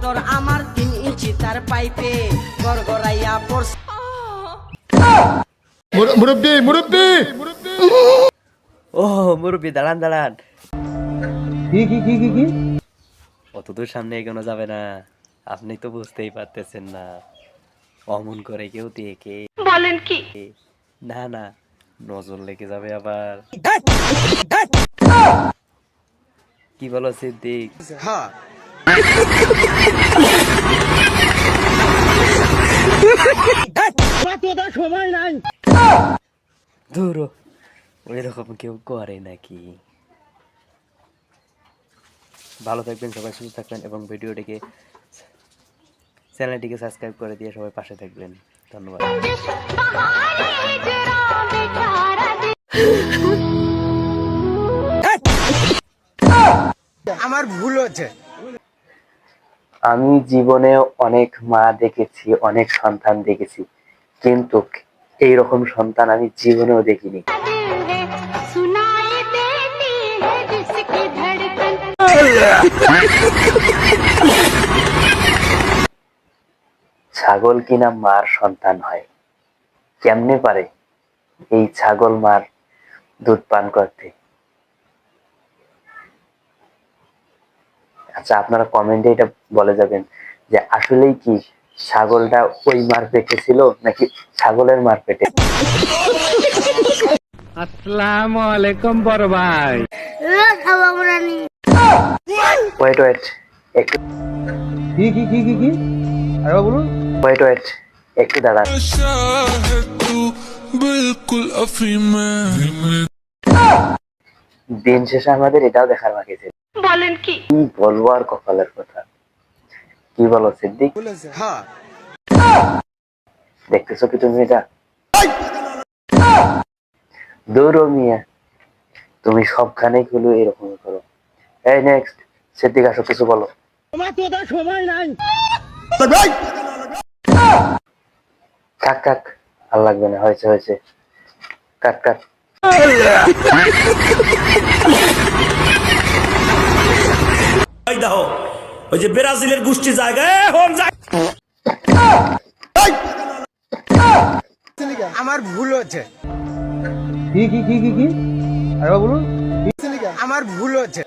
তোর আমার 3 ইঞ্চি তার পাইপে গড়গড়াইয়া পড়ছে। মুরব্বি মুরব্বি ও মুরব্বি, দাঁড়ান দাঁড়ান। কি অতদূর সামনে এগোনো যাবে না, আপনি তো বুঝতেই পারতেছেন না। অমন করে কেউ দেখে বলেন কি? না না, নজর লেগে যাবে আবার। কি বলো সিদ্দিক? হ্যাঁ সময় নাই। ধুর, ওই রকম কেউ করে নাকি? ভালো থাকবেন সবাই, সুস্থ থাকবেন এবং ভিডিওটিকে চ্যানেলটিকে সাবস্ক্রাইব করে দিয়ে সবাই পাশে থাকবেন। ধন্যবাদ। আমার ভুল হচ্ছে। আমি জীবনে অনেক মা দেখেছি, অনেক সন্তান দেখেছি, কিন্তু এইরকম সন্তান আমি জীবনেও দেখিনি। ছাগল কিনা মার সন্তান হয়, কেমনে পারে এই ছাগল মার দুধ পান করতে? আচ্ছা, আপনারা কমেন্টে এটা বলে যাবেন যে আসলেই কি ছাগলটা ওই মার পেটে ছিল নাকি ছাগলের মার পেটে? আসসালামু আলাইকুম বড় ভাই। ওয়েট ওয়েট একটু, কি আরে বলুন। ওয়েট ওয়েট একটু দাঁড়ান। দিন শেষে আমাদের এটাও দেখার বাকি ছিল। বলেন কি? কি বলবো আর কপালের কথা। কি বলো সিদ্দিক? হ্যাঁ দেখতেছো কি তুমি এটা? দৌড়ো মিয়া, তুমি সবখানেই খুলো এরকম করো। এই নেক্সট, সিদ্দিক আসো, কিছু বলো। তোমার তো সময় নাই। কাক কাক, আর লাগবে না, হয়েছে হয়েছে, কাট কাট। দেখো ওই যে ব্রাজিলের গোষ্ঠী জায়গায় আমার ভুল হচ্ছে। কি আরে বলুন। আমার ভুল হচ্ছে।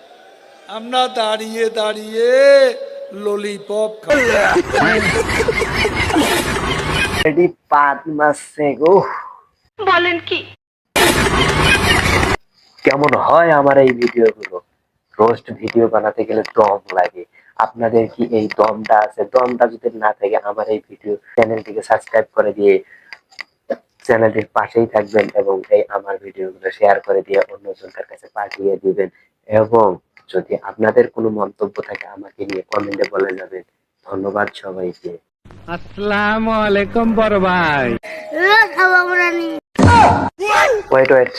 আমরা দাঁড়িয়ে দাঁড়িয়ে ললিপপ এটি পাত মারছে গো। বলেন কি? কেমন হয় আমার এই ভিডিও গুলো? রোস্ট ভিডিও বানাতে গেলে দম লাগে। আপনাদের কি এই দমটা আছে? দমটা যদি না থাকে আমার এই ভিডিও চ্যানেলটিকে সাবস্ক্রাইব করে দিয়ে চ্যানেলটির পাশেই থাকবেন এবং এই আমার ভিডিওগুলো শেয়ার করে দিয়ে অন্যজনের কাছে পাঠিয়ে দিবেন। এবং যদি আপনাদের কোনো মন্তব্য থাকে আমাকে নিয়ে কমেন্টে বলে যাবেন। ধন্যবাদ সবাইকে। আসসালামু আলাইকুম বড় ভাই। ওয়েট ওয়েট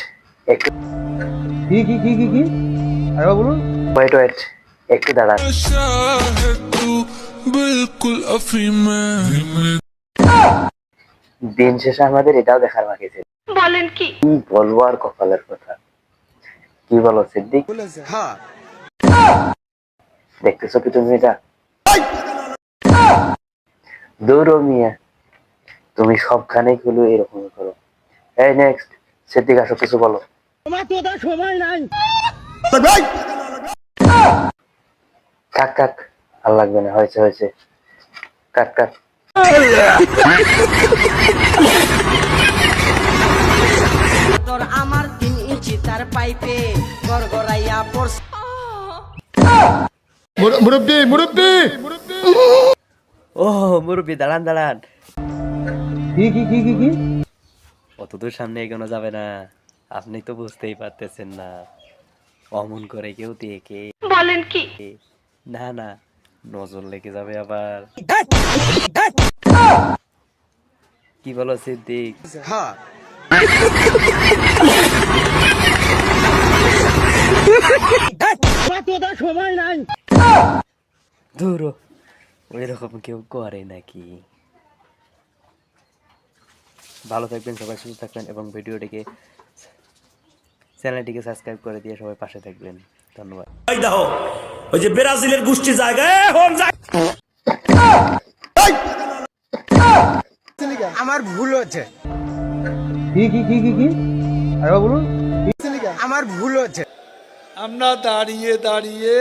একটু, কি আরে বলুন। ওয়েট ওয়েট একটু দাঁড়ান। দিন শেষে আমাদের এটাও দেখার বাকি ছিল। বলেন কি? কি বলবো আর কপালের কথা। কি বলো সিদ্দিক? হ্যাঁ দেখতেছো কি তুমি এটা? দৌড়ো মিয়া, তুমি সবখানেই খুলো এরকম করো। এই নেক্সট, সিদ্দিক আসো, কিছু বলো। তোমার তো সময় নাই। কাক কাক, আর লাগবে না, হয়েছে হয়েছে, কাট কাট। তোর আমার 3 ইঞ্চি তার পাইপে গড়গড়াইয়া পড়ছে। মুরব্বি ও মুরব্বি, দাঁড়ান দাঁড়ান। কি অতদূর সামনে এগোনো যাবে না, আপনি তো বুঝতেই পারতেছেন না। অমন করে কেউ দেখে বলেন কি? না না, নজর লেগে যাবে আবার। কি বলো সিদ্দিক? হ্যাঁ সময় নাই। ধুর, ওই রকম কেউ করে নাকি? ভালো থাকবেন সবাই, সুস্থ থাকবেন এবং ভিডিওটিকে চ্যানেলটিকে সাবস্ক্রাইব করে দিয়ে সবাই পাশে থাকবেন। ধন্যবাদ। দেখো ওই যে ব্রাজিলের গোষ্ঠী জায়গায় আমার ভুল হচ্ছে, কি কি কি কি কি আরেকবার বলুন। আমার ভুল হচ্ছে। আমরা দাঁড়িয়ে দাঁড়িয়ে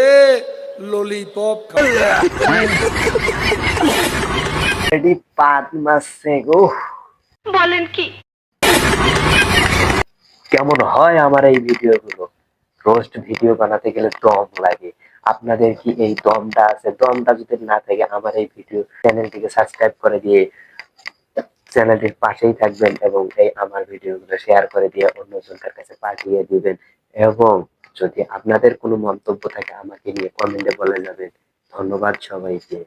ললিপপ খাই। এটি পাত মারছে গো। বলেন কি? কেমন হয় আমার এই ভিডিওগুলো? রোস্ট ভিডিও বানাতে গেলে দম লাগে। আপনাদের কি এই দমটা আছে? দমটা যদি না থাকে আমার এই ভিডিও চ্যানেলটিকে সাবস্ক্রাইব করে দিয়ে চ্যানেলটির পাশেই থাকবেন এবং এই আমার ভিডিওগুলো শেয়ার করে দিয়ে অন্যজনের কাছে পাঠিয়ে দিবেন। এবং যদি আপনাদের কোনো মন্তব্য থাকে আমাকে নিয়ে কমেন্টে বলে যাবেন। ধন্যবাদ সবাইকে।